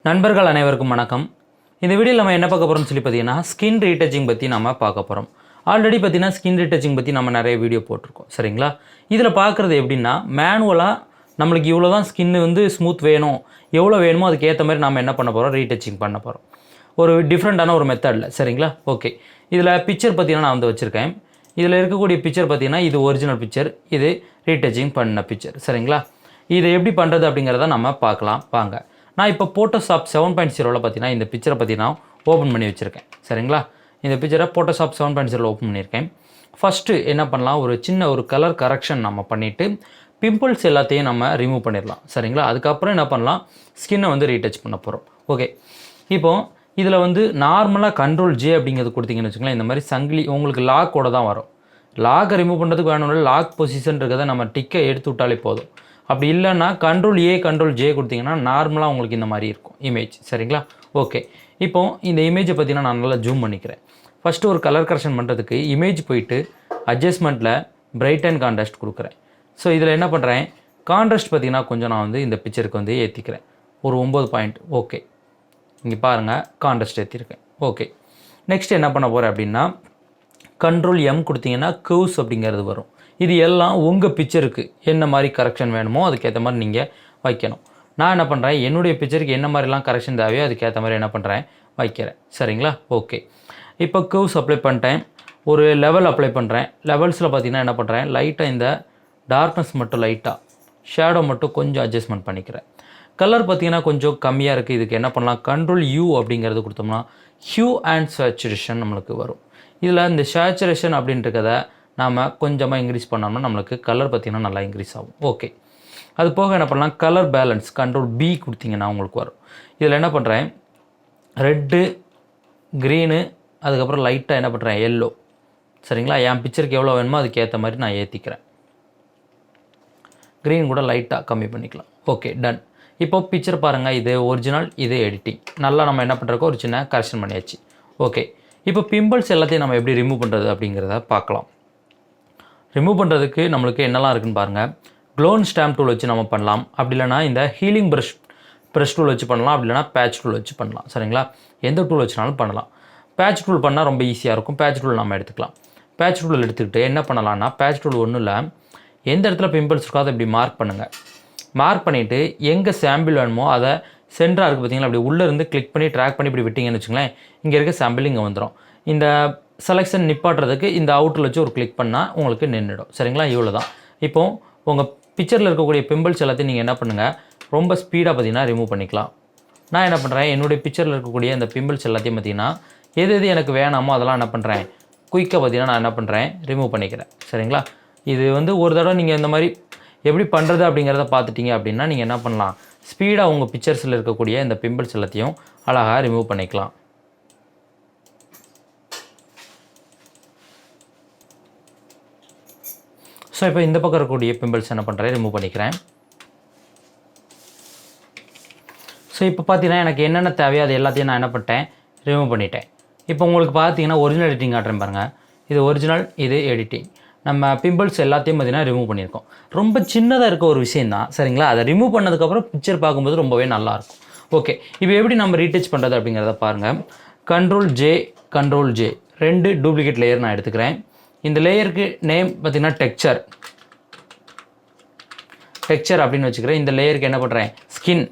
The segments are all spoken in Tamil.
நண்பர்கள் அனைவருக்கும் வணக்கம். இந்த வீடியோவில் நம்ம என்ன பார்க்க போகிறோம்னு சொல்லி பார்த்தீங்கன்னா ஸ்கின் ரீடச்சிங் பற்றி நம்ம பார்க்க போகிறோம். ஆல்ரெடி பார்த்தீங்கன்னா ஸ்கின் ரீடச்சிங் பற்றி நம்ம நிறைய வீடியோ போட்டிருக்கோம் சரிங்களா. இதில் பார்க்குறது எப்படின்னா மேனுவலாக நம்மளுக்கு இவ்வளோ தான் ஸ்கின்னு வந்து ஸ்மூத் வேணும், எவ்வளோ வேணுமோ அதுக்கேற்ற மாதிரி நம்ம என்ன பண்ண போகிறோம், ரீடச்சிங் பண்ண போகிறோம். ஒரு டிஃப்ரெண்ட்டான ஒரு மெத்தடில் சரிங்களா. ஓகே, இதில் பிக்சர் பார்த்தீங்கன்னா நான் வந்து வச்சுருக்கேன். இதில் இருக்கக்கூடிய பிக்சர் பார்த்தீங்கன்னா இது ஒரிஜினல் பிக்சர், இது ரீடச்சிங் பண்ண பிக்சர் சரிங்களா. இதை எப்படி பண்ணுறது அப்படிங்கிறத நம்ம பார்க்கலாம் வாங்க. நான் இப்போ ஃபோட்டோஷாப் 7.0வில் பார்த்தீங்கன்னா இந்த பிக்சரை பற்றி நான் ஓப்பன் பண்ணி வச்சுருக்கேன் சரிங்களா. இந்த பிக்சரை ஃபோட்டோஷாப் 7.0வில் ஓப்பன் பண்ணியிருக்கேன். ஃபஸ்ட்டு என்ன பண்ணலாம், ஒரு சின்ன ஒரு கலர் கரெக்ஷன் நம்ம பண்ணிவிட்டு பிம்பிள்ஸ் எல்லாத்தையும் நம்ம ரிமூவ் பண்ணிடலாம் சரிங்களா. அதுக்கப்புறம் என்ன பண்ணலாம், ஸ்கின்னை வந்து ரீடச் பண்ண போகிறோம். ஓகே, இப்போது இதில் வந்து நார்மலாக Ctrl+J அப்படிங்கிறது கொடுத்தீங்கன்னு வச்சுக்கலாம், இந்த மாதிரி சங்கிலி உங்களுக்கு லாக்கோட தான் வரும். லாக்கை ரிமூவ் பண்ணுறதுக்கு வேணும்ல லாக் பொசிஷன் இருக்கிறத நம்ம டிக்கை எடுத்து விட்டாலே போதும். அப்படி இல்லைன்னா Ctrl+A Ctrl+J கொடுத்தீங்கன்னா நார்மலாக உங்களுக்கு இந்த மாதிரி இருக்கும் இமேஜ் சரிங்களா. ஓகே, இப்போது இந்த இமேஜை பார்த்தீங்கன்னா நான் நல்லா ஜூம் பண்ணிக்கிறேன். ஃபஸ்ட்டு ஒரு கலர் கரெக்ஷன் பண்ணுறதுக்கு இமேஜ் போயிட்டு அட்ஜஸ்ட்மெண்ட்டில் பிரைட் அண்ட் கான்ட்ராஸ்ட் கொடுக்குறேன். ஸோ இதில் என்ன பண்ணுறேன், கான்ட்ராஸ்ட் பார்த்திங்கன்னா கொஞ்சம் நான் வந்து இந்த பிக்சருக்கு வந்து ஏற்றிக்கிறேன் ஒரு 9 பாயிண்ட். ஓகே, இங்கே பாருங்கள் கான்ட்ராஸ்ட் ஏற்றிருக்கேன். ஓகே, நெக்ஸ்ட் என்ன பண்ண போகிறேன் அப்படின்னா Ctrl+M கொடுத்தீங்கன்னா கர்வ்ஸ் அப்படிங்கிறது வரும். இது எல்லாம் உங்கள் பிக்சருக்கு என்ன மாதிரி கரெக்ஷன் வேணுமோ அதுக்கேற்ற மாதிரி நீங்கள் வைக்கணும். நான் என்ன பண்ணுறேன், என்னுடைய பிக்சருக்கு என்ன மாதிரிலாம் கரெக்ஷன் தேவையோ அதுக்கேற்ற மாதிரி என்ன பண்ணுறேன் வைக்கிறேன் சரிங்களா. ஓகே, இப்போ கர்வ்ஸ் அப்ளை பண்ணிட்டேன், ஒரு லெவல் அப்ளை பண்ணுறேன். லெவல்ஸில் பார்த்திங்கன்னா என்ன பண்ணுறேன், லைட்டாக இந்த டார்க்னஸ் மட்டும் லைட்டாக ஷேடோ மட்டும் கொஞ்சம் அட்ஜஸ்ட்மெண்ட் பண்ணிக்கிறேன். கலர் பார்த்திங்கன்னா கொஞ்சம் கம்மியாக இருக்குது, இதுக்கு என்ன பண்ணலாம், Ctrl+U அப்படிங்கிறது கொடுத்தோம்னா ஹியூ அண்ட் சேச்சுரேஷன் நம்மளுக்கு வரும். இதில் இந்த சேச்சுரேஷன் அப்படின்றத நாம் கொஞ்சமாக இன்க்ரீஸ் பண்ணோம்னா நம்மளுக்கு கலர் பார்த்திங்கன்னா நல்லா இன்க்ரீஸ் ஆகும். ஓகே, அது போக என்ன பண்ணலாம், கலர் பேலன்ஸ் Ctrl+B கொடுத்தீங்கன்னா உங்களுக்கு வரும். இதில் என்ன பண்ணுறேன், ரெட்டு க்ரீனு அதுக்கப்புறம் லைட்டாக என்ன பண்ணுறேன் எல்லோ சரிங்களா. என் பிக்சருக்கு எவ்வளோ வேணுமோ அதுக்கேற்ற மாதிரி நான் ஏற்றிக்கிறேன். க்ரீன் கூட லைட்டாக கம்மி பண்ணிக்கலாம். Okay, ton. இப்போ பிக்சர் பாருங்கள், இது ஒரிஜினல், இது எடிட்டிங். நல்லா நம்ம என்ன பண்ணுறக்கோ ஒரு சின்ன கரெக்ஷன் பண்ணியாச்சு. ஓகே, இப்போ பிம்பிள்ஸ் எல்லாத்தையும் நம்ம எப்படி ரிமூவ் பண்ணுறது அப்படிங்கிறத பார்க்கலாம். ரிமூவ் பண்ணுறதுக்கு நம்மளுக்கு என்னெல்லாம் இருக்குன்னு பாருங்கள். க்ளோன் ஸ்டாம்ப் டூல் வச்சு நம்ம பண்ணலாம், அப்படி இல்லைனா இந்த ஹீலிங் ப்ரஷ் டூல் வச்சு பண்ணலாம், அப்படி இல்லைனா பேட்ச் டூல் வச்சு பண்ணலாம் சரிங்களா. எந்த டூல் வச்சுனாலும் பண்ணலாம். பேட்ச் டூல் பண்ணால் ரொம்ப ஈஸியாக இருக்கும். பேட்ச் டூல் நம்ம எடுத்துக்கலாம். பேட்ச் டூல் எடுத்துக்கிட்டு என்ன பண்ணலாம்னா, பேட்ச் டூல் ஒன்றும் இல்லை, எந்த இடத்துல பிம்பிள்ஸ் இருக்கோ அதை இப்படி மார்க் பண்ணுங்கள். மார்க் பண்ணிவிட்டு எங்கே சாம்பிள் வேணுமோ அதை சென்டராக இருக்குது பார்த்தீங்களா, அப்படி உள்ளேருந்து கிளிக் பண்ணி ட்ராக் பண்ணி இப்படி விட்டிங்கன்னு வச்சுங்களேன், இங்கே இருக்க சாம்பிள் இங்கே வந்துடும். இந்த செலெக்ஷன் நிப்பாட்டுறதுக்கு இந்த அவுட்டரில் வச்சு ஒரு கிளிக் பண்ணால் உங்களுக்கு நின்றுடும் சரிங்களா. இவ்வளோ தான். இப்போது உங்கள் பிக்சரில் இருக்கக்கூடிய பிம்பிள்ஸ் எல்லாத்தையும் நீங்கள் என்ன பண்ணுங்கள், ரொம்ப ஸ்பீடாக பார்த்தீங்கன்னா ரிமூவ் பண்ணிக்கலாம். நான் என்ன பண்ணுறேன், என்னுடைய பிக்சரில் இருக்கக்கூடிய இந்த பிம்பிள்ஸ் எல்லாத்தையும் பார்த்தீங்கன்னா எது எது எனக்கு வேணாமோ அதெல்லாம் என்ன பண்ணுறேன், குயிக்காக பார்த்தீங்கன்னா நான் என்ன பண்ணுறேன், ரிமூவ் பண்ணிக்கிறேன் சரிங்களா. இது வந்து ஒரு தடவை நீங்கள் இந்த மாதிரி எப்படி பண்ணுறது அப்படிங்கிறத பார்த்துட்டிங்க அப்படின்னா நீங்கள் என்ன பண்ணலாம், ஸ்பீடாக உங்கள் பிக்சர்ஸில் இருக்கக்கூடிய இந்த பிம்பிள்ஸ் எல்லாத்தையும் அழகாக ரிமூவ் பண்ணிக்கலாம். ஸோ இப்போ இந்த பக்கம் இருக்கக்கூடிய பிம்பிள்ஸ் என்ன பண்ணுறேன், ரிமூவ் பண்ணிக்கிறேன். ஸோ இப்போ பார்த்தீங்கன்னா எனக்கு என்னென்ன தேவையோ அது எல்லாத்தையும் நான் என்ன பண்ணிட்டேன், ரிமூவ் பண்ணிட்டேன். இப்போ உங்களுக்கு பார்த்தீங்கன்னா ஒரிஜினல் எடிட்டிங் காட்டுறேன் பாருங்கள். இது ஒரிஜினல், இது எடிட்டிங். நம்ம பிம்பிள்ஸ் எல்லாத்தையும் பார்த்தீங்கன்னா ரிமூவ் பண்ணியிருக்கோம். ரொம்ப சின்னதாக இருக்க ஒரு விஷயம் தான் சரிங்களா. அதை ரிமூவ் பண்ணதுக்கப்புறம் பிக்சர் பார்க்கும்போது ரொம்பவே நல்லாயிருக்கும். ஓகே, இப்போ எப்படி நம்ம ரீடச் பண்ணுறது அப்படிங்கிறத பாருங்கள். Ctrl+J 2 டூப்ளிகேட் லேயர் நான் எடுத்துக்கிறேன். இந்த லேயருக்கு நேம் பார்த்திங்கன்னா டெக்ஸ்சர் அப்படின்னு வச்சுக்கிறேன். இந்த லேயருக்கு என்ன பண்ணுறேன், ஸ்கின்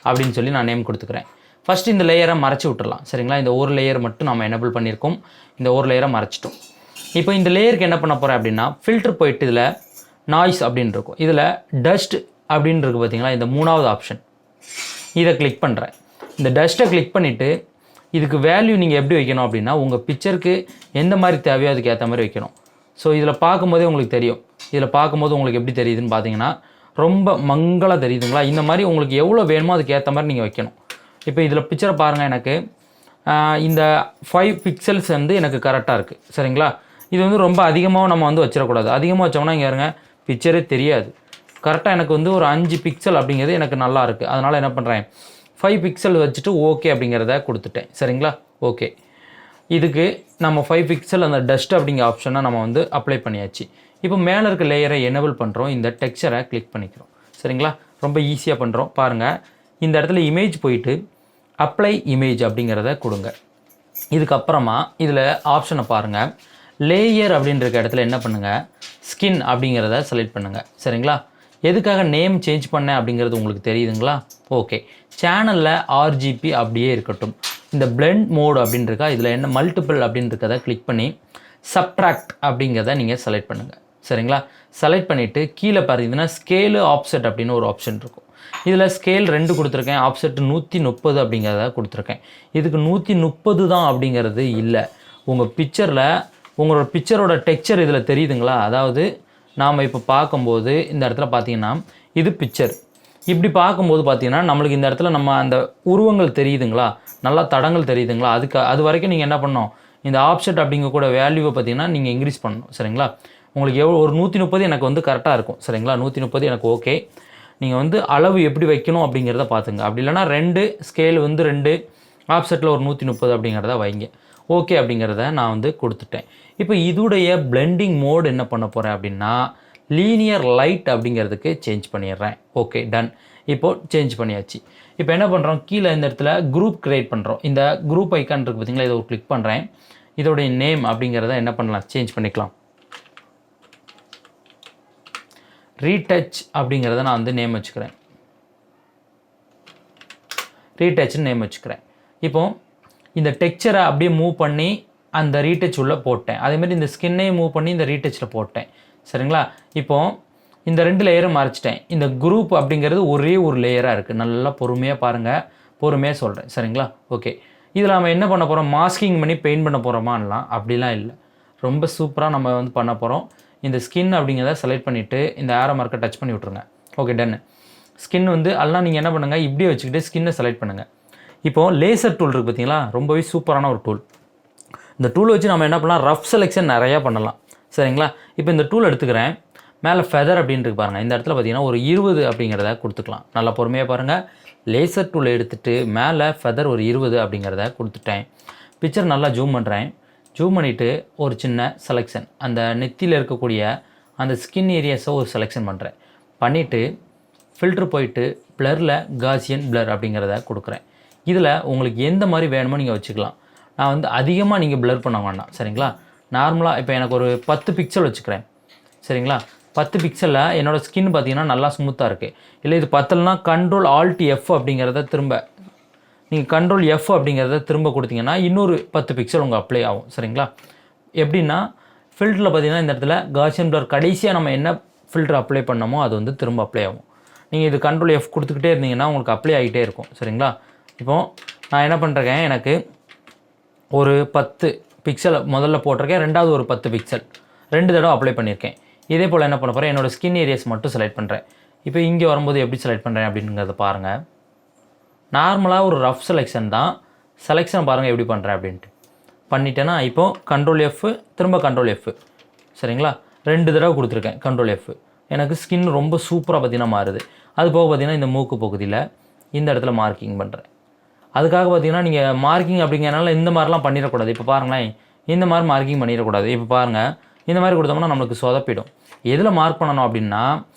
அப்படின்னு சொல்லி நான் நேம் கொடுத்துக்கிறேன். ஃபஸ்ட்டு இந்த லேயரை மறைச்சி விட்டுறலாம் சரிங்களா. இந்த ஒரு லேயர் மட்டும் நம்ம எனேபிள் பண்ணியிருக்கோம், இந்த ஒரு லேயரை மறைச்சிட்டோம். இப்போ இந்த லேயருக்கு என்ன பண்ண போகிறேன் அப்படின்னா, ஃபில்டர் போயிட்டு இதில் நாய்ஸ் அப்படின்னு இருக்கும், இதில் டஸ்ட் அப்படின்னு இருக்குது பார்த்தீங்களா, இந்த 3வது ஆப்ஷன் இதை கிளிக் பண்ணுறேன். இந்த டஸ்ட்டை கிளிக் பண்ணிவிட்டு இதுக்கு வேல்யூ நீங்கள் எப்படி வைக்கணும் அப்படின்னா, உங்கள் பிக்சருக்கு எந்த மாதிரி தேவையோ அதுக்கு ஏற்ற மாதிரி வைக்கணும். ஸோ இதில் பார்க்கும்போதே உங்களுக்கு தெரியும், இதில் பார்க்கும்போது உங்களுக்கு எப்படி தெரியுதுன்னு பார்த்தீங்கன்னா ரொம்ப மங்களாக தெரியுதுங்களா. இந்த மாதிரி உங்களுக்கு எவ்வளோ வேணுமோ அதுக்கு ஏற்ற மாதிரி நீங்கள் வைக்கணும். இப்போ இதில் பிக்சரை பாருங்கள், எனக்கு இந்த 5 பிக்சல்ஸ் வந்து எனக்கு கரெக்டாக இருக்குது சரிங்களா. இது வந்து ரொம்ப அதிகமாக நம்ம வந்து வச்சிடக்கூடாது. அதிகமாக வச்சோம்னா இங்கே இருங்க பிக்சரே தெரியாது. கரெக்டாக எனக்கு வந்து ஒரு 5 பிக்சல் அப்படிங்கிறது எனக்கு நல்லா இருக்குது. அதனால் என்ன பண்ணுறேன், 5 பிக்சல் வச்சுட்டு ஓகே அப்படிங்கிறத கொடுத்துட்டேன் சரிங்களா. ஓகே, இதுக்கு நம்ம 5 பிக்சல் அந்த டஸ்ட் அப்படிங்கிற ஆப்ஷனை நம்ம வந்து அப்ளை பண்ணியாச்சு. இப்போ மேலே இருக்க லேயரை எனேபிள் பண்ணுறோம், இந்த டெக்ஸ்சரை கிளிக் பண்ணிக்கிறோம் சரிங்களா. ரொம்ப ஈஸியாக பண்ணுறோம் பாருங்கள். இந்த இடத்துல இமேஜ் போயிட்டு அப்ளை இமேஜ் அப்படிங்கிறத கொடுங்க. இதுக்கப்புறமா இதில் ஆப்ஷனை பாருங்கள். லேயர் அப்படின்ற இடத்துல என்ன பண்ணுங்கள், ஸ்கின் அப்படிங்கிறத செலக்ட் பண்ணுங்கள். சரிங்களா? எதுக்காக நேம் சேஞ்ச் பண்ணேன் அப்படிங்கிறது உங்களுக்கு தெரியுதுங்களா? ஓகே. சேனலில் ஆர்ஜிபி அப்படியே இருக்கட்டும். இந்த பிளெண்ட் மோட் அப்படின்னு இருக்கா, இதில் என்ன மல்டிபிள் அப்படின்னு இருக்கிறத கிளிக் பண்ணி சப்ட்ராக்ட் அப்படிங்கிறத நீங்கள் செலக்ட் பண்ணுங்கள். சரிங்களா? செலக்ட் பண்ணிவிட்டு கீழே பார்த்தீங்கன்னா ஸ்கேலு ஆப்செட் அப்படின்னு ஒரு ஆப்ஷன் இருக்கும். இதில் ஸ்கேல் 2 கொடுத்துருக்கேன், ஆப்செட் 130 அப்படிங்கிறத கொடுத்துருக்கேன். இதுக்கு 130 தான் அப்படிங்கிறது இல்லை. உங்கள் பிக்சரில் உங்களோட பிக்சரோட டெக்ஸ்சர் இதில் தெரியுதுங்களா? அதாவது நாம் இப்போ பார்க்கும்போது இந்த இடத்துல பார்த்தீங்கன்னா இது பிக்சர். இப்படி பார்க்கும்போது பார்த்தீங்கன்னா நம்மளுக்கு இந்த இடத்துல நம்ம அந்த உருவங்கள் தெரியுதுங்களா, நல்லா தடங்கள் தெரியுதுங்களா? அது வரைக்கும் நீங்கள் என்ன பண்ணணும், இந்த ஆப்செட் அப்படிங்கக்கூட வேல்யூவை பார்த்தீங்கன்னா நீங்கள் இன்க்ரீஸ் பண்ணணும். சரிங்களா? உங்களுக்கு ஒரு 130 எனக்கு வந்து கரெக்டாக இருக்கும். சரிங்களா? 130 எனக்கு ஓகே. நீங்கள் வந்து அளவு எப்படி வைக்கணும் அப்படிங்கிறத பார்த்துங்க. அப்படி இல்லைனா 2 ஸ்கேல் வந்து 2 ஆப்செட்டில் ஒரு 130 அப்படிங்கிறத வைங்க. ஓகே அப்படிங்கிறத நான் வந்து கொடுத்துட்டேன். இப்போ இதுடைய பிளெண்டிங் மோட் என்ன பண்ண போகிறேன் அப்படின்னா லீனியர் லைட் அப்படிங்கிறதுக்கு சேஞ்ச் பண்ணிடுறேன். Okay, done. இப்போது சேஞ்ச் பண்ணியாச்சு. இப்போ என்ன பண்ணுறோம், கீழே இந்த இடத்துல குரூப் க்ரியேட் பண்ணுறோம். இந்த குரூப் ஐக்கான் இருக்குது பார்த்தீங்களா, இதை ஒரு கிளிக் பண்ணுறேன். இதோடைய நேம் அப்படிங்கிறத என்ன பண்ணலாம், சேஞ்ச் பண்ணிக்கலாம். ரீடச் அப்படிங்கிறத நான் வந்து நேம் வச்சுக்கிறேன். ரீடச்னு நேம் வச்சுக்கிறேன். இப்போது இந்த டெக்ஸ்சரை அப்படியே மூவ் பண்ணி அந்த ரீடச் உள்ளே போட்டேன். அதேமாதிரி இந்த ஸ்கின்னையும் மூவ் பண்ணி இந்த ரீடச்சில் போட்டேன். சரிங்களா? இப்போது இந்த 2 லேயரும் மறைச்சிட்டேன். இந்த குரூப் அப்படிங்கிறது ஒரே ஒரு லேயராக இருக்குது. நல்லா பொறுமையாக பாருங்கள், பொறுமையாக சொல்கிறேன். சரிங்களா? ஓகே. இதில் நம்ம என்ன பண்ண போகிறோம், மாஸ்கிங் பண்ணி பெயிண்ட் பண்ண போகிறோமான்லாம் அப்படிலாம் இல்லை. ரொம்ப சூப்பராக நம்ம வந்து பண்ண போகிறோம். இந்த ஸ்கின் அப்படிங்கிறத செலக்ட் பண்ணிவிட்டு இந்த ஆரோ மார்க்கை டச் பண்ணி விட்ருங்க. Okay, ton. ஸ்கின் வந்து எல்லாம் நீங்கள் என்ன பண்ணுங்கள், இப்படியே வச்சுக்கிட்டு ஸ்கின்னை செலக்ட் பண்ணுங்கள். இப்போது லேசர் டூல் இருக்குது பார்த்தீங்களா, ரொம்பவே சூப்பரான ஒரு டூல். இந்த டூல் வச்சு நம்ம என்ன பண்ணலாம், ரஃப் செலெக்ஷன் நிறையா பண்ணலாம். சரிங்களா? இப்போ இந்த டூல் எடுத்துக்கிறேன். மேலே ஃபெதர் அப்படின்ட்டு பாருங்கள். இந்த இடத்துல பார்த்தீங்கன்னா ஒரு 20 அப்படிங்கிறத கொடுத்துக்கலாம். நல்லா பொறுமையாக பாருங்கள். லேசர் டூலை எடுத்துகிட்டு மேலே ஃபெதர் ஒரு 20 அப்படிங்கிறத கொடுத்துட்டேன். பிக்சர் நல்லா ஜூம் பண்ணுறேன். ஜூம் பண்ணிவிட்டு ஒரு சின்ன செலெக்ஷன், அந்த நெத்தியில் இருக்கக்கூடிய அந்த ஸ்கின் ஏரியாஸை ஒரு செலெக்ஷன் பண்ணுறேன். பண்ணிவிட்டு ஃபில்ட்ரு போயிட்டு ப்ளரில் காசியன் ப்ளர் அப்படிங்கிறத கொடுக்குறேன். இதில் உங்களுக்கு எந்த மாதிரி வேணுமோ நீங்கள் வச்சுக்கலாம். நான் வந்து அதிகமாக நீங்கள் ப்ளர் பண்ண வேண்டாம். சரிங்களா? நார்மலாக இப்போ எனக்கு ஒரு 10 பிக்சல் வச்சுக்கிறேன். சரிங்களா? 10 பிக்சலில் என்னோடய ஸ்கின் பார்த்தீங்கன்னா நல்லா ஸ்மூத்தாக இருக்குது. இல்லை இது 10ல்னா கண்ட்ரோல் ஆல்ட் எஃப் அப்படிங்கிறத திரும்ப நீங்கள் கண்ட்ரோல் எஃப் அப்படிங்கிறத திரும்ப கொடுத்தீங்கன்னா இன்னொரு 10 பிக்சல் உங்கள் அப்ளை ஆகும். சரிங்களா? எப்படின்னா ஃபில்டரில் பார்த்தீங்கன்னா இந்த இடத்துல காசியன் ப்ளர் கடைசியாக நம்ம என்ன ஃபில்டர் அப்ளை பண்ணமோ அது வந்து திரும்ப அப்ளை ஆகும். நீங்கள் இது கண்ட்ரோல் எஃப் கொடுத்துக்கிட்டே இருந்தீங்கன்னா உங்களுக்கு அப்ளை ஆகிட்டே இருக்கும். சரிங்களா? இப்போது நான் என்ன பண்ணுறேன், எனக்கு ஒரு 10 பிக்சல் முதல்ல போட்டிருக்கேன், ரெண்டாவது ஒரு 10 பிக்சல் 2 தடவை அப்ளை பண்ணியிருக்கேன். இதே போல் என்ன பண்ண போகிறேன், என்னோடய ஸ்கின் ஏரியாஸ் மட்டும் செலக்ட் பண்ணுறேன். இப்போ இங்கே வரும்போது எப்படி செலக்ட் பண்ணுறேன் அப்படிங்கிறத பாருங்கள். நார்மலாக ஒரு ரஃப் செலெக்ஷன் தான். செலெக்ஷன் பாருங்கள் எப்படி பண்ணுறேன் அப்படின்ட்டு பண்ணிட்டேன்னா இப்போது கண்ட்ரோல் எஃப் திரும்ப கண்ட்ரோல் எஃப். சரிங்களா? 2 தடவை கொடுத்துருக்கேன் கண்ட்ரோல் எஃப். எனக்கு ஸ்கின் ரொம்ப சூப்பராக பார்த்தீங்கன்னா மாறுது. அது போக பார்த்தீங்கன்னா இந்த மூக்கு பகுதியில் இந்த இடத்துல மார்க்கிங் பண்ணுறேன். அதுக்காக பார்த்தீங்கன்னா நீங்கள் மார்க்கிங் அப்படிங்கிறனால இந்த மாதிரிலாம் பண்ணிடக்கூடாது. இப்போ பாருங்களேன், இந்த மாதிரி மார்க்கிங் பண்ணிடக்கூடாது. இப்போ பாருங்கள், இந்த மாதிரி கொடுத்தோம்னா நம்மளுக்கு சொதப்பிடும். எதில் மார்க் பண்ணணும் அப்படின்னா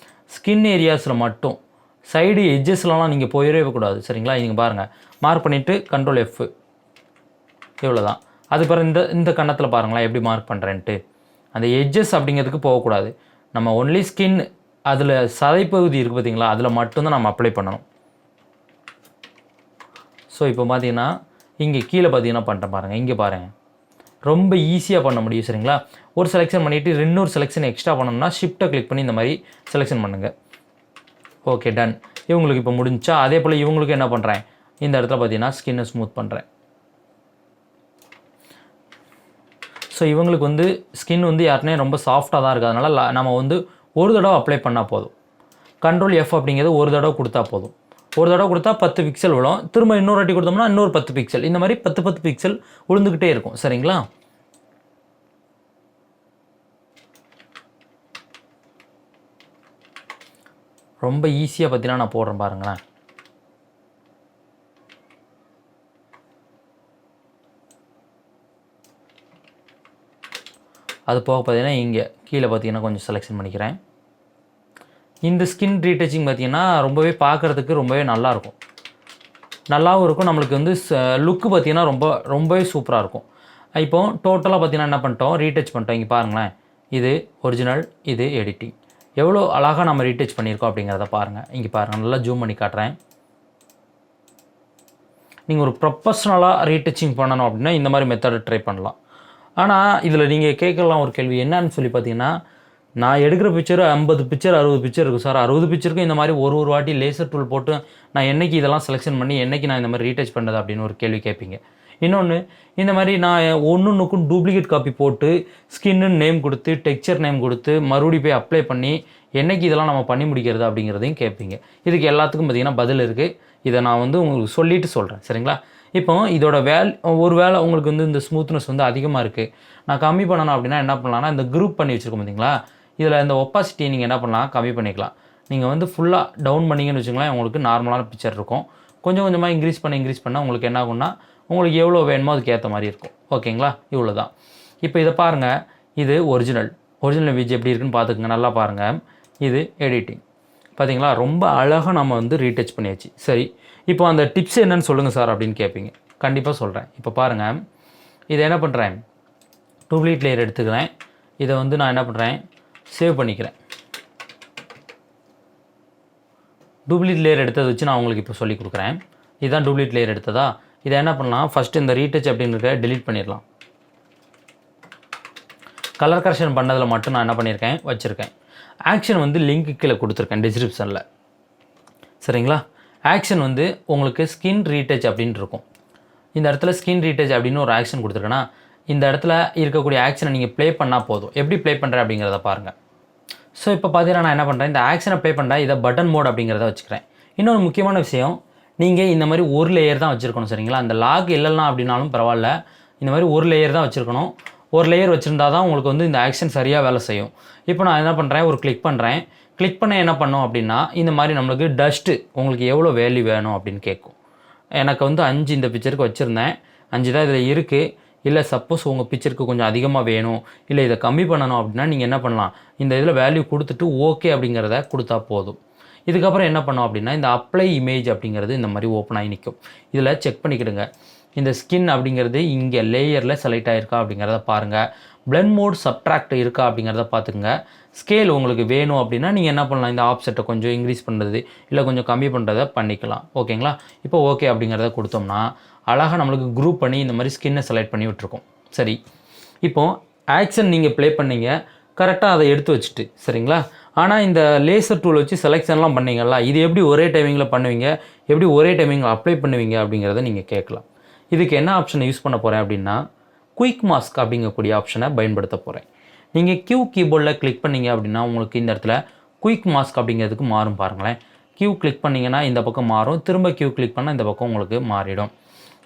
ஸ்கின் ஏரியாஸில் மட்டும், சைடு எட்ஜஸ்லலாம் நீங்கள் போயிடவே கூடாது. சரிங்களா? நீங்கள் பாருங்கள், மார்க் பண்ணிவிட்டு கண்ட்ரோல் எஃப், இவ்வளோ தான். அது பிறகு இந்த கன்னத்தில் பாருங்களேன் எப்படி மார்க் பண்ணுறேன்ட்டு. அந்த எட்ஜஸ் அப்படிங்கிறதுக்கு போகக்கூடாது. நம்ம ஒன்லி ஸ்கின், அதில் சதைப்பகுதி இருக்குது பார்த்தீங்களா, அதில் மட்டும்தான் நம்ம அப்ளை பண்ணணும். ஸோ இப்போ பார்த்தீங்கன்னா இங்கே கீழே பார்த்தீங்கன்னா பண்ணிட்டேன் பாருங்கள். இங்கே பாருங்கள், ரொம்ப ஈஸியாக பண்ண முடியும். சரிங்களா? ஒரு செலெக்ஷன் பண்ணிவிட்டு இன்னொரு செலெக்ஷன் எக்ஸ்ட்ரா பண்ணணும்னா ஷிஃப்ட்டை கிளிக் பண்ணி இந்த மாதிரி செலெக்ஷன் பண்ணுங்கள். Okay, done. இவங்களுக்கு இப்போ முடிஞ்சா அதே போல் இவங்களுக்கு என்ன பண்ணுறேன், இந்த இடத்துல பார்த்தீங்கன்னா ஸ்கின்னை ஸ்மூத் பண்ணுறேன். ஸோ இவங்களுக்கு வந்து ஸ்கின் வந்து யாருனே ரொம்ப சாஃப்டாக தான் இருக்குது. அதனால் நம்ம வந்து ஒரு தடவை அப்ளை பண்ணால் போதும். கண்ட்ரோல் எஃப் அப்படிங்கிறது ஒரு தடவை கொடுத்தா போதும். ஒரு தடவை கொடுத்தா 10 பிக்சல் விழும். திரும்ப இன்னொரு வாட்டி கொடுத்தோம்னா இன்னொரு 10 பிக்சல், இந்த மாதிரி 10 பிக்சல் விழுந்துக்கிட்டே இருக்கும். சரிங்களா? ரொம்ப ஈஸியாக பார்த்தீங்கன்னா நான் போடுறேன் பாருங்களேன். அது போக பார்த்தீங்கன்னா இங்கே கீழே பார்த்தீங்கன்னா கொஞ்சம் செலெக்ஷன் பண்ணிக்கிறேன். இந்த ஸ்கின் ரீடச்சிங் பார்த்தீங்கன்னா ரொம்பவே பார்க்குறதுக்கு ரொம்பவே நல்லாயிருக்கும். நல்லாவும் இருக்கும். நம்மளுக்கு வந்து லுக்கு பார்த்தீங்கன்னா ரொம்பவே சூப்பராக இருக்கும். இப்போ டோட்டலாக பார்த்தீங்கன்னா என்ன பண்ணிட்டோம், ரீடச் பண்ணிட்டோம். இங்கே பாருங்களேன், இது ஒரிஜினல், இது எடிட்டிங். எவ்வளோ அழகாக நம்ம ரீடச் பண்ணியிருக்கோம் அப்படிங்கிறத பாருங்கள். இங்கே பாருங்கள், நல்லா ஜூம் பண்ணி காட்டுறேன். நீங்கள் ஒரு ப்ரொஃபஷ்னலாக ரீடச்சிங் பண்ணணும் அப்படின்னா இந்த மாதிரி மெத்தடை ட்ரை பண்ணலாம். ஆனால் இதில் நீங்கள் கேட்கலாம் ஒரு கேள்வி என்னன்னு சொல்லி பார்த்தீங்கன்னா, நான் எடுக்கிற பிக்சர் 50 பிக்சர் 60 பிக்சர் இருக்குது சார். 60 பிக்சருக்கும் இந்த மாதிரி ஒரு வாட்டி லேசர் டூல் போட்டு நான் என்றைக்கு இதெல்லாம் செலெக்ஷன் பண்ணி என்றைக்கு நான் இந்த மாதிரி ரீடச் பண்ணுறது அப்படின்னு ஒரு கேள்வி கேட்பீங்க. இன்னொன்று, இந்த மாதிரி நான் ஒன்றுக்கும் டூப்ளிகேட் காப்பி போட்டு ஸ்கின்னு நேம் கொடுத்து டெக்ஸ்சர் நேம் கொடுத்து மறுபடியும் போய் அப்ளை பண்ணி என்றைக்கு இதெல்லாம் நம்ம பண்ணி முடிக்கிறது அப்படிங்கிறதையும் கேட்பீங்க. இதுக்கு எல்லாத்துக்கும் பார்த்திங்கன்னா பதில் இருக்குது. இதை நான் வந்து உங்களுக்கு சொல்லிவிட்டு சொல்கிறேன், சரிங்களா? இப்போ இதோட ஒரு வேளை உங்களுக்கு வந்து இந்த ஸ்மூத்னஸ் வந்து அதிகமாக இருக்குது, நான் கம்மி பண்ணணும் அப்படின்னா என்ன பண்ணலாம்னா, இந்த குரூப் பண்ணி வச்சுருக்கோம் பார்த்தீங்களா, இதில் இந்த ஒப்பாசிட்டியை நீங்கள் என்ன பண்ணலாம், கம்மி பண்ணிக்கலாம். நீங்கள் வந்து ஃபுல்லாக டவுன் பண்ணிங்கன்னு வச்சுங்களேன், உங்களுக்கு நார்மலான பிக்சர் இருக்கும். கொஞ்சம் கொஞ்சமாக இன்க்ரீஸ் பண்ணால் உங்களுக்கு என்ன ஆகும்னா, உங்களுக்கு எவ்வளோ வேணுமோ அதுக்கு ஏற்ற மாதிரி இருக்கும். ஓகேங்களா? இவ்வளோ தான். இப்போ இதை பாருங்கள், இது ஒரிஜினல் இமேஜ் எப்படி இருக்குன்னு பார்த்துக்குங்க, நல்லா பாருங்கள். இது எடிட்டிங். பார்த்தீங்களா, ரொம்ப அழகாக நம்ம வந்து ரீடச் பண்ணியாச்சு. சரி, இப்போ அந்த டிப்ஸ் என்னன்னு சொல்லுங்கள் சார் அப்படின்னு கேட்பீங்க. கண்டிப்பாக சொல்கிறேன். இப்போ பாருங்கள், இதை என்ன பண்ணுறேன், டூப்ளிகேட் லேயர் எடுத்துக்கிறேன். இதை வந்து நான் என்ன பண்ணுறேன், சேவ் பண்ணிக்கிறேன். டூப்ளிகேட் லேயர் எடுத்ததை வச்சு நான் உங்களுக்கு இப்போ சொல்லிக் கொடுக்குறேன். இதுதான் டூப்ளிகேட் லேயர் எடுத்ததா. இதை என்ன பண்ணலாம், ஃபஸ்ட்டு இந்த ரீடச் அப்படின்றத டெலீட் பண்ணிடலாம். கலர் கரெக்ஷன் பண்ணதில் மட்டும் நான் என்ன பண்ணியிருக்கேன், வச்சுருக்கேன். ஆக்ஷன் வந்து லிங்க்கு கீழே கொடுத்துருக்கேன் டிஸ்கிரிப்ஷனில், சரிங்களா? ஆக்ஷன் வந்து உங்களுக்கு ஸ்கின் ரீடச் அப்படின்னு இருக்கும். இந்த இடத்துல ஸ்கின் ரீடச் அப்படின்னு ஒரு ஆக்ஷன் கொடுத்துருக்கேன்னா, இந்த இடத்துல இருக்கக்கூடிய ஆக்ஷனை நீங்கள் ப்ளே பண்ணால் போதும். எப்படி ப்ளே பண்ணுறேன் அப்படிங்கிறத பாருங்கள். ஸோ இப்போ பார்த்தீங்கன்னா நான் என்ன பண்ணுறேன், இந்த ஆக்ஷனை ப்ளே பண்ணுறேன். இதை பட்டன் மோட் அப்படிங்கிறத வச்சுக்கிறேன். இன்னொரு முக்கியமான விஷயம், நீங்கள் இந்த மாதிரி ஒரு லேயர் தான் வச்சுருக்கணும், சரிங்களா? அந்த லாக் இல்லைனா அப்படின்னாலும் பரவாயில்ல, இந்த மாதிரி ஒரு லேயர் தான் வச்சுருக்கணும். ஒரு லேயர் வச்சுருந்தா தான் உங்களுக்கு வந்து இந்த ஆக்ஷன் சரியாக வேலை செய்யும். இப்போ நான் என்ன பண்ணுறேன், ஒரு கிளிக் பண்ணுறேன். கிளிக் பண்ண என்ன பண்ணோம் அப்படின்னா, இந்த மாதிரி நம்மளுக்கு டஸ்ட்டு உங்களுக்கு எவ்வளோ வேல்யூ வேணும் அப்படின்னு கேட்கும். எனக்கு வந்து 5 இந்த பிக்சருக்கு வச்சுருந்தேன், 5 தான் இதில் இருக்குது. இல்லை சப்போஸ் உங்கள் பிக்சருக்கு கொஞ்சம் அதிகமாக வேணும், இல்லை இதை கம்மி பண்ணணும் அப்படின்னா நீங்கள் என்ன பண்ணலாம், இந்த இதில் வேல்யூ கொடுத்துட்டு ஓகே அப்படிங்கிறத கொடுத்தா போதும். இதுக்கப்புறம் என்ன பண்ணோம் அப்படின்னா, இந்த அப்ளை இமேஜ் அப்படிங்கிறது இந்த மாதிரி ஓப்பன் ஆகி நிற்கும். இதில் செக் பண்ணிக்கிடுங்க, இந்த ஸ்கின் அப்படிங்கிறது இங்கே லேயரில் செலக்ட் ஆகிருக்கா அப்படிங்கிறத பாருங்கள். பிளெண்ட் மோட் சப்ட்ராக்ட் இருக்கா அப்படிங்கிறத பார்த்துக்குங்க. ஸ்கேல் உங்களுக்கு வேணும் அப்படின்னா நீங்கள் என்ன பண்ணலாம், இந்த ஆப்செட்டை கொஞ்சம் இன்க்ரீஸ் பண்ணுறது இல்லை கொஞ்சம் கம்மி பண்ணுறதை பண்ணிக்கலாம். ஓகேங்களா? இப்போ ஓகே அப்படிங்கிறத கொடுத்தோம்னா அழகாக நம்மளுக்கு குரூப் பண்ணி இந்த மாதிரி ஸ்கின்னை செலக்ட் பண்ணி விட்டுருக்கோம். சரி, இப்போது ஆக்ஷன் நீங்கள் ப்ளே பண்ணீங்க, கரெக்டாக அதை எடுத்து வச்சுட்டு, சரிங்களா? ஆனால் இந்த லேசர் டூல் வச்சு செலெக்ஷன்லாம் பண்ணீங்களா, இது எப்படி ஒரே டைமிங்கில் பண்ணுவீங்க, எப்படி ஒரே டைமிங்கில் அப்ளை பண்ணுவீங்க அப்படிங்கிறத நீங்கள் கேட்கலாம். இதுக்கு என்ன ஆப்ஷனை யூஸ் பண்ண போகிறேன் அப்படின்னா, குயிக் மாஸ்க் அப்படிங்கக்கூடிய ஆப்ஷனை பயன்படுத்த போகிறேன். நீங்கள் கீபோர்டில் கிளிக் பண்ணிங்க அப்படின்னா உங்களுக்கு இந்த இடத்துல குயிக் மாஸ்க் அப்படிங்கிறதுக்கு மாறும் பாருங்களேன். கிளிக் பண்ணிங்கன்னா இந்த பக்கம் மாறும், திரும்ப கிளிக் பண்ணால் இந்த பக்கம் உங்களுக்கு மாறிடும்.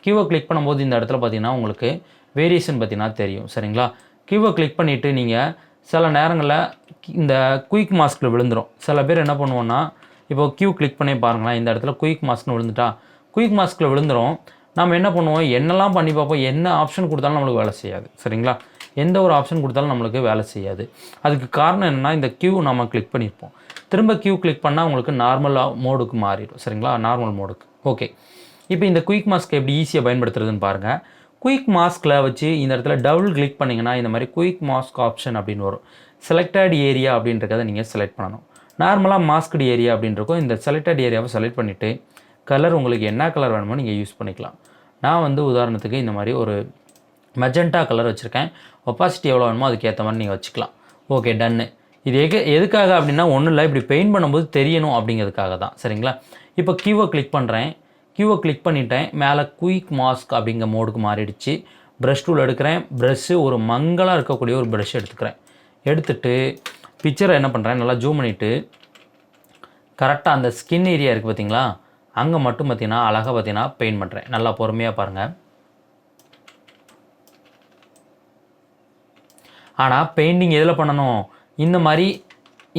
கிளிக் பண்ணும்போது இந்த இடத்துல பார்த்தீங்கன்னா உங்களுக்கு வேரியேஷன் பார்த்தீங்கன்னா தெரியும், சரிங்களா? கிளிக் பண்ணிவிட்டு நீங்கள் சில நேரங்களில் இந்த குயிக் மாஸ்கில் விழுந்துடும். சில பேர் என்ன பண்ணுவோன்னா, இப்போ கிளிக் பண்ணி பாருங்களேன், இந்த இடத்துல குயிக் மாஸ்க்னு விழுந்துட்டா, குயிக் மாஸ்கில் விழுந்துடும். நம்ம என்ன பண்ணுவோம், என்னெல்லாம் பண்ணி பார்ப்போம், என்ன ஆப்ஷன் கொடுத்தாலும் நம்மளுக்கு வேலை செய்யாது, சரிங்களா? எந்த ஒரு ஆப்ஷன் கொடுத்தாலும் நம்மளுக்கு வேலை செய்யாது. அதுக்கு காரணம் என்னென்னா, இந்த நம்ம கிளிக் பண்ணியிருப்போம். திரும்ப கிளிக் பண்ணால் உங்களுக்கு நார்மலாக மோடுக்கு மாறிடும், சரிங்களா? நார்மல் மோடுக்கு. ஓகே, இப்போ இந்த குயிக் மாஸ்க் எப்படி ஈஸியாக பயன்படுத்துறதுன்னு பாருங்கள். குயிக் மாஸ்கில் வச்சு இந்த இடத்துல டபுள் கிளிக் பண்ணிங்கன்னா இந்த மாதிரி குயிக் மாஸ்க் ஆப்ஷன் அப்படின்னு வரும். செலக்டட் ஏரியா அப்படின்றத நீங்கள் செலக்ட் பண்ணணும். நார்மலாக மாஸ்க்டு ஏரியா அப்படின்றக்கும் இந்த செலக்டட் ஏரியாவை செலக்ட் பண்ணிவிட்டு கலர் உங்களுக்கு என்ன கலர் வேணுமோ நீங்கள் யூஸ் பண்ணிக்கலாம். நான் வந்து உதாரணத்துக்கு இந்த மாதிரி ஒரு மெஜெண்டா கலர் வச்சுருக்கேன். ஒப்பாசிட்டி எவ்வளோ வேணுமோ அதுக்கு ஏற்ற மாதிரி நீங்கள் வச்சுக்கலாம். ஓகே, டன்னு. இது எதுக்காக அப்படின்னா ஒன்றும் இல்லை, இப்படி பெயிண்ட் பண்ணும்போது தெரியணும் அப்படிங்கிறதுக்காக தான், சரிங்களா? இப்போ கிளிக் பண்ணுறேன். கிளிக் பண்ணிட்டேன். மேலே குயிக் மாஸ்க் அப்படிங்கிற மோடுக்கு மாறிடுச்சு. ப்ரஷ் டூல் எடுக்கிறேன். ப்ரஷ்ஷு ஒரு மங்கலாக இருக்கக்கூடிய ஒரு ப்ரஷ் எடுத்துக்கிறேன். எடுத்துகிட்டு பிக்சரை என்ன பண்ணுறேன், நல்லா ஜூம் பண்ணிவிட்டு கரெக்டாக அந்த ஸ்கின் ஏரியா இருக்குது பார்த்தீங்களா, அங்கே மட்டும் பார்த்தீங்கன்னா அழகாக பார்த்தீங்கன்னா பெயிண்ட் பண்ணுறேன். நல்லா பொறுமையாக பாருங்கள். ஆனால் பெயிண்டிங் எதில் பண்ணணும், இந்த மாதிரி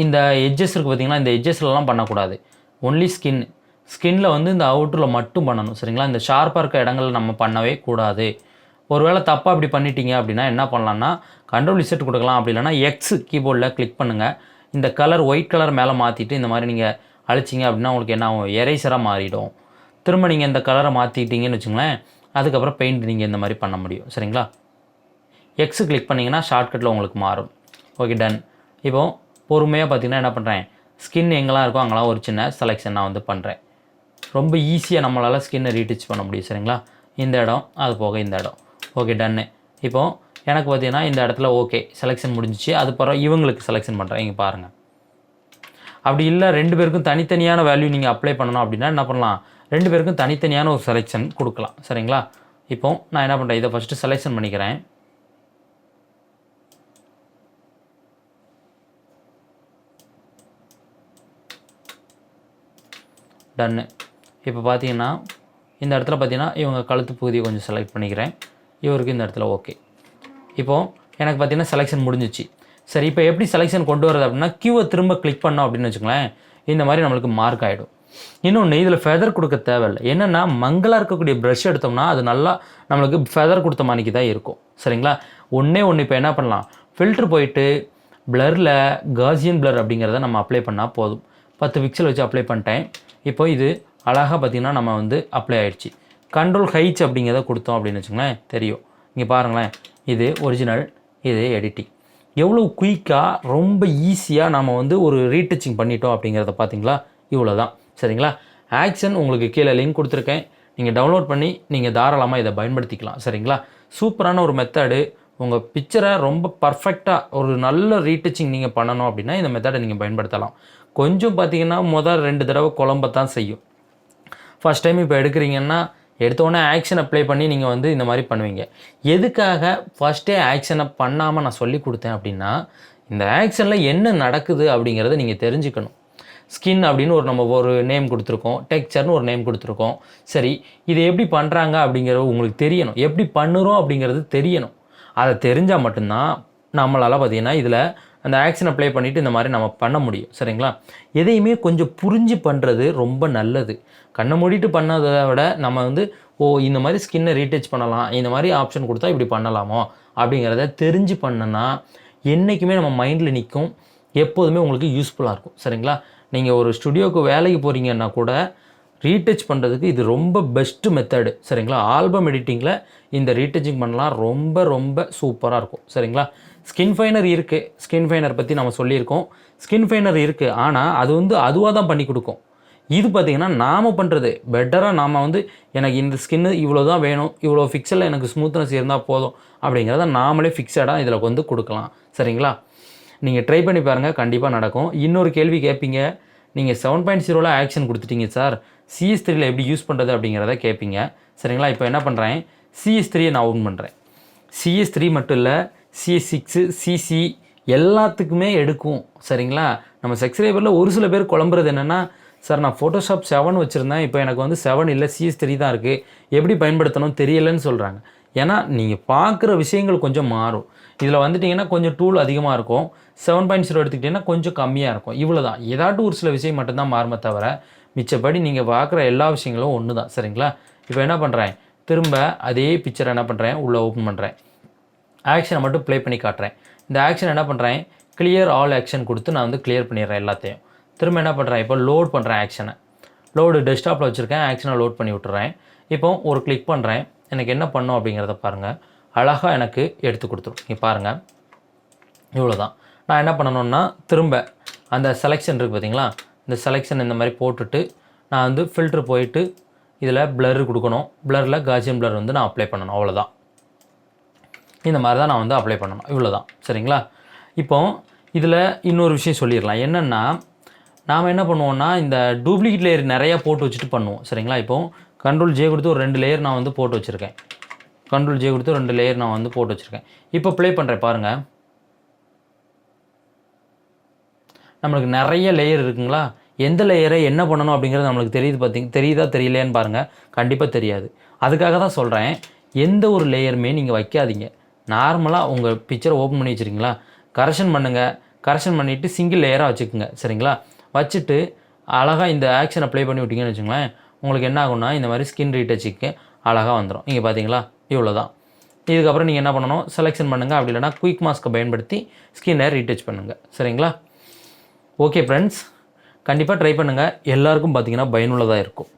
இந்த எட்ஜஸ் இருக்குது பார்த்தீங்களா, இந்த எட்ஜஸ்லலாம் பண்ணக்கூடாது. ஒன்லி ஸ்கின்னில் வந்து இந்த அவுட்டரில் மட்டும் பண்ணணும், சரிங்களா? இந்த ஷார்ப்பாக இருக்க இடங்களில் நம்ம பண்ணவே கூடாது. ஒருவேளை தப்பாக அப்படி பண்ணிட்டீங்க அப்படின்னா என்ன பண்ணலான்னா, கண்ட்ரோல் Z கொடுக்கலாம். அப்படி இல்லைனா X கீபோர்டில் கிளிக் பண்ணுங்கள். இந்த கலர் ஒயிட் கலர் மேலே மாற்றிட்டு இந்த மாதிரி நீங்கள் அழிச்சிங்க அப்படின்னா உங்களுக்கு என்ன ஆகும், எரேசராக மாறிடும். திரும்ப நீங்கள் இந்த கலரை மாற்றிட்டீங்கன்னு வச்சுங்களேன், அதுக்கப்புறம் பெயிண்ட் நீங்கள் இந்த மாதிரி பண்ண முடியும். சரிங்களா? எக்ஸு கிளிக் பண்ணிங்கன்னா ஷார்ட்கட்டில் உங்களுக்கு மாறும். Okay, done. இப்போது பொறுமையாக பார்த்தீங்கன்னா என்ன பண்ணுறேன், ஸ்கின் எங்கெல்லாம் இருக்கோ அங்கெல்லாம் ஒரு சின்ன செலெக்ஷன் நான் வந்து பண்ணுறேன். ரொம்ப ஈஸியாக நம்மளால் ஸ்கின்னை ரீடச் பண்ண முடியும். சரிங்களா? இந்த இடம், அது போக இந்த இடம். ஓகே, டன்னு. இப்போது எனக்கு பார்த்தீங்கன்னா இந்த இடத்துல ஓகே செலெக்ஷன் முடிஞ்சிச்சு. அது பிறகு இவங்களுக்கு செலெக்ஷன் பண்ணுறேன். இங்கே பாருங்கள். அப்படி இல்லை 2 பேருக்கும் தனித்தனியான வேல்யூ நீங்கள் அப்ளை பண்ணணும் அப்படின்னா என்ன பண்ணலாம், 2 பேருக்கும் தனித்தனியான ஒரு செலெக்ஷன் கொடுக்கலாம். சரிங்களா? இப்போது நான் என்ன பண்ணுறேன், இதை ஃபஸ்ட்டு செலெக்ஷன் பண்ணிக்கிறேன். டன்னு. இப்போ பார்த்தீங்கன்னா இந்த இடத்துல பார்த்தீங்கன்னா இவங்க கழுத்து பகுதியை கொஞ்சம் செலக்ட் பண்ணிக்கிறேன். இவருக்கு இந்த இடத்துல ஓகே. இப்போது எனக்கு பார்த்தீங்கன்னா செலெக்ஷன் முடிஞ்சிச்சு. சரி, இப்போ எப்படி செலெக்ஷன் கொண்டு வரது அப்படின்னா, கியூவை திரும்ப கிளிக் பண்ணோம் அப்படின்னு வச்சுக்கோங்களேன், இந்த மாதிரி நம்மளுக்கு மார்க் ஆகிடும். இன்னொன்று, இதில் ஃபெதர் கொடுக்க தேவையில்லை. என்னென்னா மங்கலாக இருக்கக்கூடிய ப்ரஷ் எடுத்தோம்னா அது நல்லா நம்மளுக்கு ஃபெதர் கொடுத்த மாதிரிக்கு தான் இருக்கும். சரிங்களா? ஒன்று இப்போ என்ன பண்ணலாம், ஃபில்ட்ரு போயிட்டு ப்ளரில் காசியன் ப்ளர் அப்படிங்கிறத நம்ம அப்ளை பண்ணால் போதும். 10 பிக்சல் வச்சு அப்ளை பண்ணிட்டேன். இப்போ இது அழகாக பார்த்திங்கன்னா நம்ம வந்து அப்ளை ஆகிடுச்சு. கண்ட்ரோல் ஹைச் அப்படிங்கிறத கொடுத்தோம் அப்படின்னு வச்சுங்களேன் தெரியும். இங்கே பாருங்களேன், இது ஒரிஜினல், இது எடிட்டிங். எவ்வளோ குயிக்காக ரொம்ப ஈஸியாக நம்ம வந்து ஒரு ரீடச்சிங் பண்ணிட்டோம் அப்படிங்கிறத பார்த்தீங்களா? இவ்வளோ தான். சரிங்களா? ஆக்ஷன் உங்களுக்கு கீழே லிங்க் கொடுத்துருக்கேன். நீங்கள் டவுன்லோட் பண்ணி நீங்கள் தாராளமாக இதை பயன்படுத்திக்கலாம். சரிங்களா? சூப்பரான ஒரு மெத்தடு. உங்கள் பிக்சரை ரொம்ப பர்ஃபெக்டாக ஒரு நல்ல ரீடச்சிங் நீங்கள் பண்ணணும் அப்படின்னா இந்த மெத்தடை நீங்கள் பயன்படுத்தலாம். கொஞ்சம் பார்த்தீங்கன்னா முதல் 2 தடவை குழம்பத்தான் செய்யும். ஃபஸ்ட் டைம் இப்போ எடுக்கிறீங்கன்னா எடுத்தோடனே ஆக்ஷன் அப்ளை பண்ணி நீங்கள் வந்து இந்த மாதிரி பண்ணுவீங்க. எதுக்காக ஃபஸ்ட்டே ஆக்ஷனை பண்ணாமல் நான் சொல்லி கொடுத்தேன் அப்படின்னா, இந்த ஆக்ஷனில் என்ன நடக்குது அப்படிங்கிறத நீங்கள் தெரிஞ்சுக்கணும். ஸ்கின் அப்படின்னு நம்ம ஒரு நேம் கொடுத்துருக்கோம், டெக்ஸ்சர்னு ஒரு நேம் கொடுத்துருக்கோம். சரி, இது எப்படி பண்ணுறாங்க அப்படிங்கிறது உங்களுக்கு தெரியணும். எப்படி பண்ணுறோம் அப்படிங்கிறது தெரியணும். அதை தெரிஞ்சால் மட்டும்தான் நம்மளால் பார்த்தீங்கன்னா இதில் அந்த ஆக்ஷன் அப்ளை பண்ணிவிட்டு இந்த மாதிரி நம்ம பண்ண முடியும். சரிங்களா? எதையுமே கொஞ்சம் புரிஞ்சு பண்ணுறது ரொம்ப நல்லது. கண்ணை மூடிட்டு பண்ணதை விட நம்ம வந்து இந்த மாதிரி ஸ்கின்னை ரீடச் பண்ணலாம், இந்த மாதிரி ஆப்ஷன் கொடுத்தா இப்படி பண்ணலாமோ அப்படிங்கிறத தெரிஞ்சு பண்ணனா என்றைக்குமே நம்ம மைண்டில் நிற்கும். எப்போதுமே உங்களுக்கு யூஸ்ஃபுல்லாக இருக்கும். சரிங்களா? நீங்கள் ஒரு ஸ்டுடியோவுக்கு வேலைக்கு போகிறீங்கன்னா கூட ரீடச் பண்ணுறதுக்கு இது ரொம்ப பெஸ்ட்டு மெத்தடு. சரிங்களா? ஆல்பம் எடிட்டிங்கில் இந்த ரீடச்சிங் பண்ணலாம். ரொம்ப ரொம்ப சூப்பராக இருக்கும். சரிங்களா? ஸ்கின் ஃபைனர் இருக்குது. ஸ்கின் ஃபைனர் பற்றி நம்ம சொல்லியிருக்கோம். ஸ்கின் ஃபைனர் இருக்குது, ஆனால் அது வந்து அதுவாக தான் பண்ணி கொடுக்கும். இது பார்த்திங்கன்னா நாம் பண்ணுறது பெட்டராக நாம் வந்து எனக்கு இந்த ஸ்கின்னு இவ்வளோ தான் வேணும், இவ்வளோ ஃபிக்சலில் எனக்கு ஸ்மூத்னஸ் இருந்தால் போதும் அப்படிங்கிறத நாமளே ஃபிக்ஸடாக இதில் வந்து கொடுக்கலாம். சரிங்களா? நீங்கள் ட்ரை பண்ணி பாருங்கள், கண்டிப்பாக நடக்கும். இன்னொரு கேள்வி கேட்பீங்க, நீங்கள் 7.0 ஆக்ஷன் கொடுத்துட்டீங்க சார், CS3யில் எப்படி யூஸ் பண்ணுறது அப்படிங்கிறத கேட்பீங்க. சரிங்களா? இப்போ என்ன பண்ணுறேன், CS3 நான் ஓப்பன் பண்ணுறேன். CS3 மட்டும் இல்லை, CS6, CC எல்லாத்துக்குமே எடுக்கும். சரிங்களா? நம்ம சப்ஸ்கிரைபரில் ஒரு சில பேர் குழம்புறது என்னென்னா, சார் நான் ஃபோட்டோஷாப் 7 வச்சுருந்தேன், இப்போ எனக்கு வந்து 7 இல்லை CS3 தான் இருக்குது, எப்படி பயன்படுத்தணும் தெரியலைன்னு சொல்கிறாங்க. ஏன்னா நீங்கள் பார்க்குற விஷயங்கள் கொஞ்சம் மாறும். இதில் வந்துட்டிங்கன்னா கொஞ்சம் டூல் அதிகமாக இருக்கும். 7.0 எடுத்துக்கிட்டிங்கன்னா கொஞ்சம் கம்மியாக இருக்கும். இவ்வளோ தான். ஏதாட்டும் ஒரு சில விஷயம் மட்டும்தான் மாறுமே தவிர மிச்சப்படி நீங்கள் பார்க்குற எல்லா விஷயங்களும் ஒன்று தான். சரிங்களா? இப்போ என்ன பண்ணுறேன், திரும்ப அதே பிக்சரை என்ன பண்ணுறேன், உள்ளே ஓப்பன் பண்ணுறேன். ஆக்ஷனை மட்டும் ப்ளே பண்ணி காட்டுறேன். இந்த ஆக்ஷன் என்ன பண்ணுறேன், கிளியர் ஆல் ஆக்ஷன் கொடுத்து நான் வந்து கிளியர் பண்ணிடுறேன் எல்லாத்தையும். திரும்ப என்ன பண்ணுறேன், இப்போ லோட் பண்ணுறேன் ஆக்ஷனை. லோடு டெஸ்க்டாப்பில் வச்சுருக்கேன், ஆக்ஷனை லோட் பண்ணி விட்டுறேன். இப்போ ஒரு கிளிக் பண்ணுறேன். எனக்கு என்ன பண்ணும் அப்படிங்கிறத பாருங்கள். அழகாக எனக்கு எடுத்து கொடுத்துரும். இங்கே பாருங்கள், இவ்வளோ தான். நான் என்ன பண்ணணுன்னா திரும்ப அந்த செலெக்ஷன் இருக்குது பார்த்தீங்களா, இந்த செலெக்ஷன் இந்த மாதிரி போட்டுட்டு நான் வந்து ஃபில்ட்ரு போயிட்டு இதில் ப்ளர் கொடுக்கணும். ப்ளரில் காசியன் ப்ளர் வந்து நான் அப்ளை பண்ணணும். அவ்வளோதான். இந்த மாதிரி தான் நான் வந்து அப்ளை பண்ணணும். இவ்வளோ தான். சரிங்களா? இப்போ இதில் இன்னொரு விஷயம் சொல்லிடலாம். என்னென்னா, நாம் என்ன பண்ணுவோம்னா இந்த டூப்ளிகேட் லேயர் நிறையா போட்டு வச்சுட்டு பண்ணுவோம். சரிங்களா? இப்போது கண்ட்ரோல் ஜே கொடுத்து ஒரு 2 லேயர் நான் வந்து போட்டு வச்சுருக்கேன். கண்ட்ரோல் ஜே கொடுத்து 2 லேயர் நான் வந்து போட்டு வச்சுருக்கேன். இப்போ ப்ளே பண்ணுறேன் பாருங்கள். நம்மளுக்கு நிறைய லேயர் இருக்குங்களா, எந்த லேயரை என்ன பண்ணணும் அப்படிங்கிறது நம்மளுக்கு தெரியுதா தெரியலையான்னு பாருங்கள். கண்டிப்பாக தெரியாது. அதுக்காக தான் சொல்கிறேன், எந்த ஒரு லேயருமே நீங்கள் வைக்காதீங்க. நார்மலாக உங்கள் பிக்சரை ஓப்பன் பண்ணி வச்சுருக்கீங்களா, கரெக்ஷன் பண்ணுங்கள். கரெக்ஷன் பண்ணிவிட்டு சிங்கிள் லேயராக வச்சுக்கோங்க. சரிங்களா? வச்சுட்டு அழகாக இந்த ஆக்ஷனை ப்ளே பண்ணி விட்டிங்கன்னு வச்சுங்களேன், உங்களுக்கு என்ன ஆகும்னா இந்த மாதிரி ஸ்கின் ரீடச்சுக்கு அழகாக வந்துடும். இங்கே பார்த்தீங்களா, இவ்வளோ தான். இதுக்கப்புறம் நீங்கள் என்ன பண்ணணும், செலெக்ஷன் பண்ணுங்கள். அப்படி இல்லைனா குயிக் மாஸ்க்கை பயன்படுத்தி ஸ்கின்னை ரீடச் பண்ணுங்கள். சரிங்களா? ஓகே ஃப்ரெண்ட்ஸ், கண்டிப்பாக ட்ரை பண்ணுங்கள். எல்லாருக்கும் பார்த்தீங்கன்னா பயனுள்ளதாக இருக்கும்.